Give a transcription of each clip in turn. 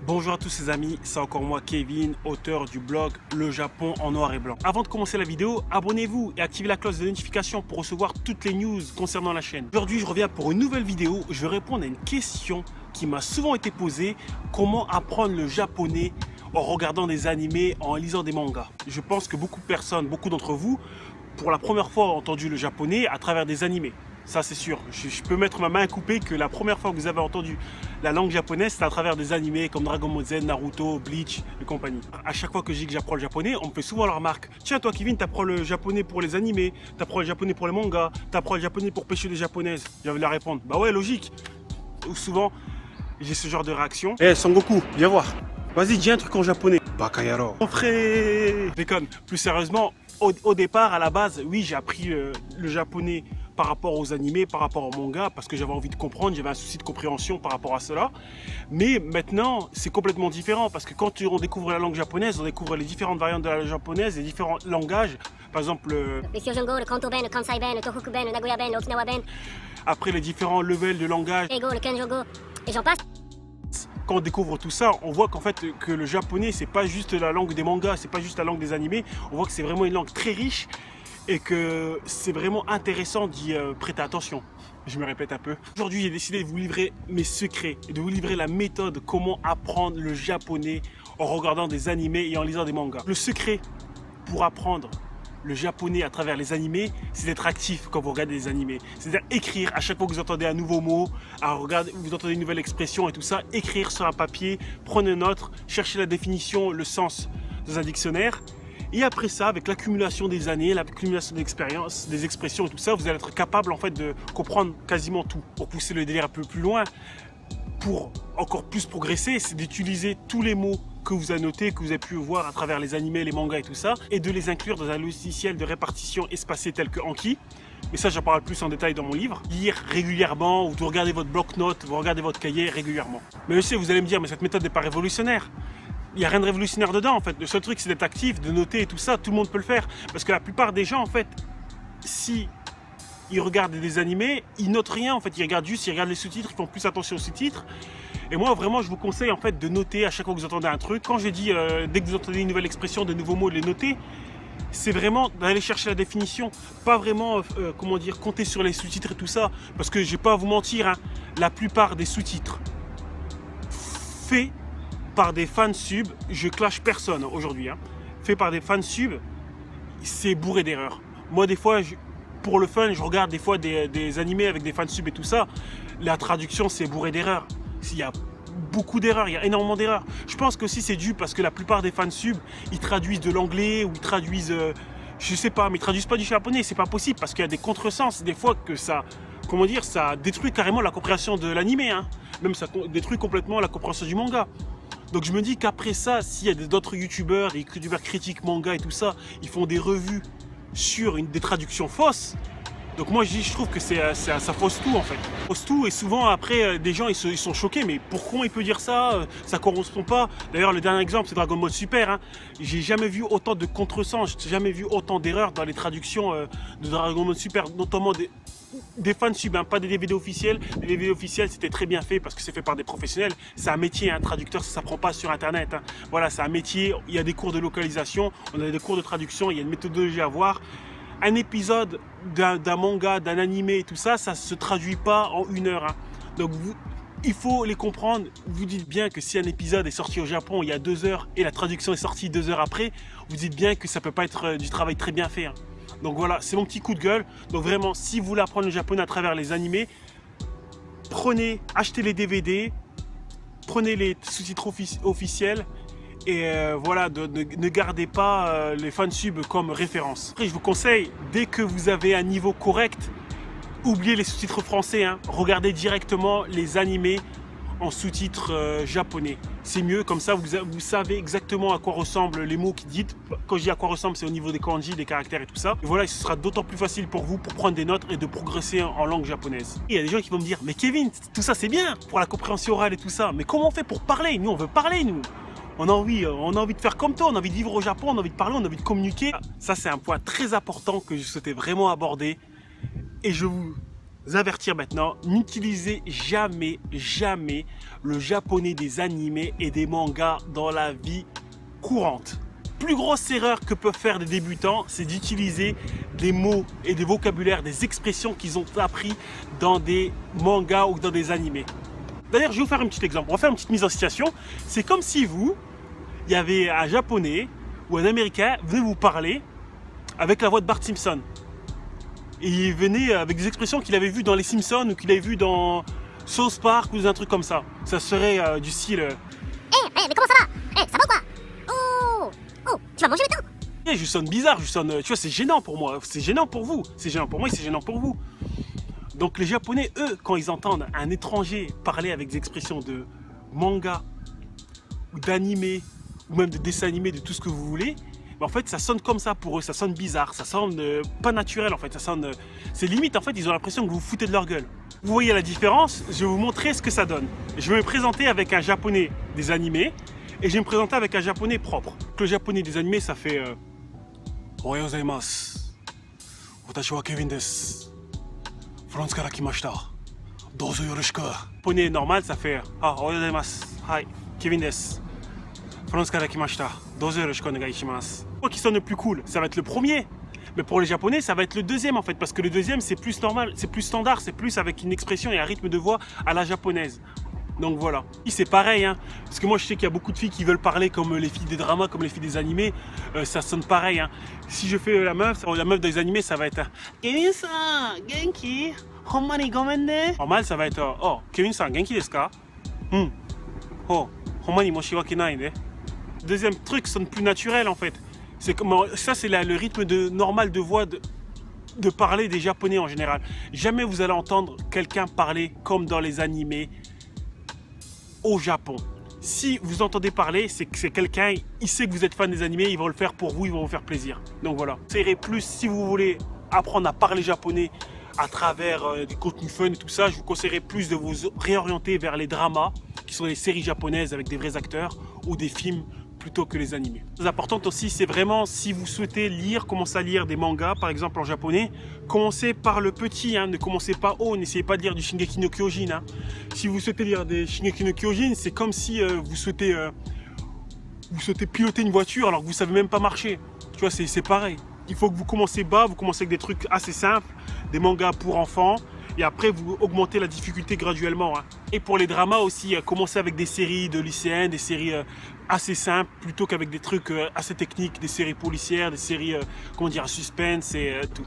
Bonjour à tous les amis, c'est encore moi Kevin, auteur du blog Le Japon en noir et blanc. Avant de commencer la vidéo, abonnez-vous et activez la cloche de notification pour recevoir toutes les news concernant la chaîne. Aujourd'hui, je reviens pour une nouvelle vidéo. Je vais répondre à une question qui m'a souvent été posée. Comment apprendre le japonais en regardant des animés, en lisant des mangas? Je pense que beaucoup de personnes, beaucoup d'entre vous, pour la première fois ont entendu le japonais à travers des animés. Ça c'est sûr, je peux mettre ma main à couper que la première fois que vous avez entendu la langue japonaise, c'est à travers des animés comme Dragon Ball Z, Naruto, Bleach et compagnie. À chaque fois que je dis que j'apprends le japonais, on me fait souvent la remarque: tiens toi Kevin, t'apprends le japonais pour les animés, t'apprends le japonais pour les mangas, t'apprends le japonais pour pêcher des japonaises. J'avais leur répondre: bah ouais, logique. Ou souvent, j'ai ce genre de réaction. Eh Son Goku, viens voir. Vas-y, dis un truc en japonais. Bakayaro. Mon frère. Déconne. Plus sérieusement, au départ, à la base, oui, j'ai appris le japonais par rapport aux animés, par rapport aux mangas, parce que j'avais envie de comprendre, j'avais un souci de compréhension par rapport à cela. Mais maintenant, c'est complètement différent, parce que quand on découvre la langue japonaise, on découvre les différentes variantes de la langue japonaise, les différents langages. Par exemple, le Syojongo, le Kanto Ben, le Kansai Ben, le Tohoku Ben, le Nagoya Ben, le Okinawa Ben. Après les différents levels de langage. Eigo, le Kenjogo, et j'en passe. Quand on découvre tout ça, on voit qu'en fait que le japonais, c'est pas juste la langue des mangas, c'est pas juste la langue des animés. On voit que c'est vraiment une langue très riche et que c'est vraiment intéressant d'y prêter attention. Je me répète un peu. Aujourd'hui, j'ai décidé de vous livrer mes secrets et de vous livrer la méthode comment apprendre le japonais en regardant des animés et en lisant des mangas. Le secret pour apprendre le japonais à travers les animés, c'est d'être actif quand vous regardez des animés. C'est-à-dire écrire à chaque fois que vous entendez un nouveau mot, vous entendez une nouvelle expression et tout ça, écrire sur un papier, prenez une note, cherchez la définition, le sens dans un dictionnaire. Et après ça, avec l'accumulation des années, l'accumulation d'expériences, des expressions et tout ça, vous allez être capable en fait de comprendre quasiment tout. Pour pousser le délire un peu plus loin, pour encore plus progresser, c'est d'utiliser tous les mots que vous avez notés, que vous avez pu voir à travers les animés, les mangas et tout ça, et de les inclure dans un logiciel de répartition espacée tel que Anki. Mais ça, j'en parle plus en détail dans mon livre. Lire régulièrement, ou vous regardez votre bloc-notes, vous regardez votre cahier régulièrement. Mais je sais, vous allez me dire, mais cette méthode n'est pas révolutionnaire. Il n'y a rien de révolutionnaire dedans en fait. Le seul truc, c'est d'être actif, de noter et tout ça. Tout le monde peut le faire. Parce que la plupart des gens, en fait, si ils regardent des animés, ils notent rien en fait. Ils regardent juste, ils regardent les sous-titres, ils font plus attention aux sous-titres. Et moi, vraiment, je vous conseille en fait de noter à chaque fois que vous entendez un truc. Quand je dis dès que vous entendez une nouvelle expression, de nouveaux mots, de les noter, c'est vraiment d'aller chercher la définition. Pas vraiment, comment dire, compter sur les sous-titres et tout ça. Parce que je vais pas à vous mentir, hein, la plupart des sous-titres faits par des fans sub, je clash personne aujourd'hui, hein, fait par des fans sub, c'est bourré d'erreurs. Moi, des fois, pour le fun, je regarde des fois des animés avec des fans sub et tout ça. La traduction, c'est bourré d'erreurs. Il y a beaucoup d'erreurs, il y a énormément d'erreurs. Je pense que aussi c'est dû parce que la plupart des fans sub, ils traduisent de l'anglais ou ils traduisent, je sais pas, mais ils traduisent pas du japonais. C'est pas possible parce qu'il y a des contresens des fois que ça, comment dire, ça détruit carrément la compréhension de l'animé, hein. Même ça détruit complètement la compréhension du manga. Donc je me dis qu'après ça, s'il y a d'autres youtubeurs, des youtubeurs critiques manga et tout ça, ils font des revues sur des traductions fausses. Donc moi je trouve que ça fausse tout en fait. Ça fausse tout et souvent après des gens ils sont choqués. Mais pourquoi il peut dire ça? Ça correspond pas. D'ailleurs le dernier exemple c'est Dragon Ball Super, hein. J'ai jamais vu autant de contresens, j'ai jamais vu autant d'erreurs dans les traductions de Dragon Ball Super, notamment des fans sub, hein, pas des DVD officiels. Les DVD officiels c'était très bien fait parce que c'est fait par des professionnels. C'est un métier, un traducteur, ça s'apprend pas sur internet, hein. Voilà, c'est un métier, il y a des cours de localisation, on a des cours de traduction, il y a une méthodologie à voir. Un épisode d'un manga, d'un animé et tout ça, ça se traduit pas en 1 heure, hein. Donc il faut les comprendre. Vous dites bien que si un épisode est sorti au Japon il y a 2 heures et la traduction est sortie 2 heures après, vous dites bien que ça peut pas être du travail très bien fait, hein. Donc voilà, c'est mon petit coup de gueule. Donc vraiment, si vous voulez apprendre le japonais à travers les animés, achetez les DVD, prenez les sous-titres officiels et voilà, ne gardez pas les fansubs comme référence. Après, je vous conseille, dès que vous avez un niveau correct, oubliez les sous-titres français, hein, regardez directement les animés en sous-titres japonais. C'est mieux, comme ça vous savez exactement à quoi ressemblent les mots qu'ils disent. Quand je dis à quoi ressemble, c'est au niveau des kanji, des caractères et tout ça. Et voilà, ce sera d'autant plus facile pour vous pour prendre des notes et de progresser en langue japonaise. Et il y a des gens qui vont me dire, mais Kevin, tout ça c'est bien pour la compréhension orale et tout ça, mais comment on fait pour parler? Nous on veut parler, nous. On a envie de faire comme toi, on a envie de vivre au Japon, on a envie de parler, on a envie de communiquer. Ça c'est un point très important que je souhaitais vraiment aborder. Et je vous avertir maintenant, n'utilisez jamais, jamais le japonais des animés et des mangas dans la vie courante. Plus grosse erreur que peuvent faire des débutants, c'est d'utiliser des mots et des vocabulaires, des expressions qu'ils ont appris dans des mangas ou dans des animés. D'ailleurs, je vais vous faire un petit exemple. On va faire une petite mise en situation. C'est comme si il y avait un japonais ou un américain venait vous parler avec la voix de Bart Simpson. Et il venait avec des expressions qu'il avait vues dans les Simpsons ou qu'il avait vues dans South Park ou un truc comme ça. Ça serait du style... mais comment ça va? Ça va ou quoi? Oh, tu vas manger maintenant? Je sonne bizarre, tu vois, c'est gênant pour moi. C'est gênant pour vous. C'est gênant pour moi et c'est gênant pour vous. Donc les Japonais, eux, quand ils entendent un étranger parler avec des expressions de manga ou d'animé ou même de dessin animé, de tout ce que vous voulez, en fait ça sonne comme ça pour eux, ça sonne bizarre, ça sonne pas naturel en fait, ça sonne... c'est limite en fait, ils ont l'impression que vous vous foutez de leur gueule. Vous voyez la différence? Je vais vous montrer ce que ça donne. Je vais me présenter avec un japonais des animés et je vais me présenter avec un japonais propre. Le japonais des animés, ça fait... Ohayou gozaimasu. Watashi wa Kevin desu. France kara kimashita. Dozo yoroshiku. Japonais normal, ça fait Ohayou gozaimasu. Hai, Kevin desu. France kara kimashita. Dozo yoroshiku onegai shimasu. Quoi qui sonne le plus cool, ça va être le premier. Mais pour les Japonais, ça va être le deuxième en fait, parce que le deuxième c'est plus normal, c'est plus standard, c'est plus avec une expression et un rythme de voix à la japonaise. Donc voilà. C'est pareil, hein, parce que moi je sais qu'il y a beaucoup de filles qui veulent parler comme les filles des dramas, comme les filles des animés, ça sonne pareil. Hein. Si je fais la meuf des animés, ça va être Kevin-san, genki, honma ni gomen ne. Normal, ça va être oh, Kevin-san, genki desu ka? Oh, honma ni moshiwake nai ne. Deuxième truc sonne plus naturel en fait. C'est comme ça, c'est le rythme normal de voix de parler des Japonais en général. Jamais vous allez entendre quelqu'un parler comme dans les animés au Japon. Si vous entendez parler, c'est que c'est quelqu'un, il sait que vous êtes fan des animés, ils vont le faire pour vous, ils vont vous faire plaisir. Donc voilà. Serrez plus si vous voulez apprendre à parler japonais à travers du contenu fun et tout ça. Je vous conseillerais plus de vous réorienter vers les dramas, qui sont les séries japonaises avec des vrais acteurs, ou des films plutôt que les animés. Très important aussi, c'est vraiment si vous souhaitez lire, commencer à lire des mangas, par exemple en japonais, commencez par le petit, hein, ne commencez pas haut, n'essayez pas de lire du Shingeki no Kyojin. Hein. Si vous souhaitez lire des Shingeki no Kyojin, c'est comme si vous souhaitez piloter une voiture alors que vous savez même pas marcher. Tu vois, c'est pareil. Il faut que vous commencez bas, vous commencez avec des trucs assez simples, des mangas pour enfants, et après vous augmentez la difficulté graduellement. Hein. Et pour les dramas aussi, commencez avec des séries de lycéennes, des séries assez simples, plutôt qu'avec des trucs assez techniques, des séries policières, des séries, comment dire, suspense et tout.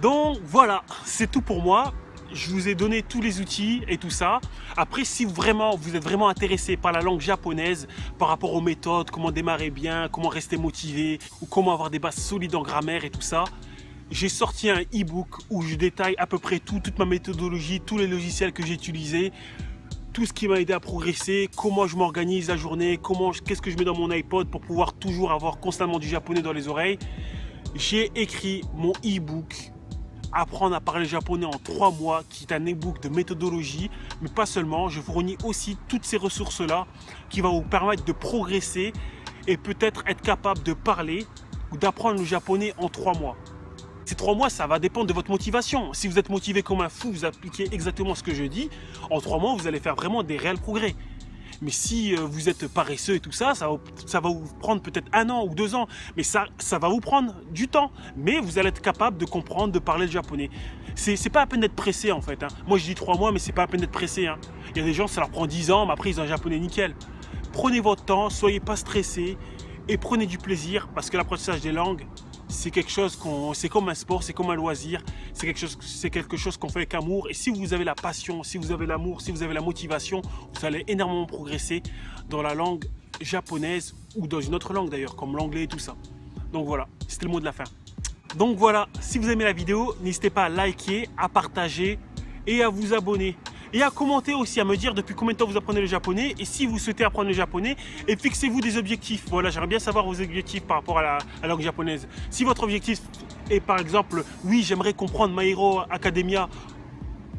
Donc voilà, c'est tout pour moi. Je vous ai donné tous les outils et tout ça. Après, si vraiment vous êtes vraiment intéressé par la langue japonaise, par rapport aux méthodes, comment démarrer bien, comment rester motivé, ou comment avoir des bases solides en grammaire et tout ça, j'ai sorti un e-book où je détaille à peu près toute ma méthodologie, tous les logiciels que j'ai utilisés, tout ce qui m'a aidé à progresser, comment je m'organise la journée, qu'est-ce que je mets dans mon iPod pour pouvoir toujours avoir constamment du japonais dans les oreilles. J'ai écrit mon e-book Apprendre à parler japonais en 3 mois, qui est un e-book de méthodologie, mais pas seulement. Je fournis aussi toutes ces ressources-là qui vont vous permettre de progresser et peut-être être capable de parler ou d'apprendre le japonais en 3 mois. Ces 3 mois, ça va dépendre de votre motivation. Si vous êtes motivé comme un fou, vous appliquez exactement ce que je dis, en 3 mois, vous allez faire vraiment des réels progrès. Mais si vous êtes paresseux et tout ça, ça va vous prendre peut-être 1 an ou 2 ans. Mais ça va vous prendre du temps. Mais vous allez être capable de comprendre, de parler le japonais. C'est pas à peine d'être pressé en fait. Hein. Moi je dis 3 mois, mais c'est pas à peine d'être pressé. Hein. Il y a des gens, ça leur prend 10 ans, mais après ils ont un japonais nickel. Prenez votre temps, soyez pas stressé et prenez du plaisir parce que l'apprentissage des langues, c'est quelque chose c'est comme un sport, c'est comme un loisir, c'est quelque chose qu'on fait avec amour. Et si vous avez la passion, si vous avez l'amour, si vous avez la motivation, vous allez énormément progresser dans la langue japonaise ou dans une autre langue d'ailleurs, comme l'anglais et tout ça. Donc voilà, c'était le mot de la fin. Donc voilà, si vous aimez la vidéo, n'hésitez pas à liker, à partager et à vous abonner. Et à commenter aussi, à me dire depuis combien de temps vous apprenez le japonais et si vous souhaitez apprendre le japonais, et fixez-vous des objectifs. Voilà, j'aimerais bien savoir vos objectifs par rapport à la langue japonaise. Si votre objectif est par exemple, oui, j'aimerais comprendre My Hero Academia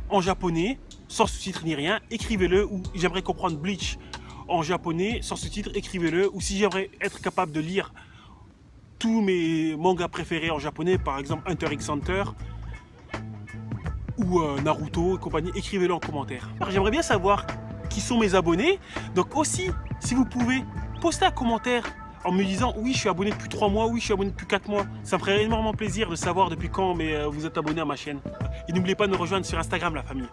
en japonais, sans sous-titres ni rien, écrivez-le. Ou j'aimerais comprendre Bleach en japonais, sans sous-titres, écrivez-le. Ou si j'aimerais être capable de lire tous mes mangas préférés en japonais, par exemple Hunter x Hunter, ou Naruto et compagnie, écrivez-le en commentaire. J'aimerais bien savoir qui sont mes abonnés. Donc aussi, si vous pouvez, postez un commentaire en me disant oui, je suis abonné depuis 3 mois, oui, je suis abonné depuis 4 mois. Ça me ferait énormément plaisir de savoir depuis quand vous êtes abonné à ma chaîne. Et n'oubliez pas de me rejoindre sur Instagram, la famille.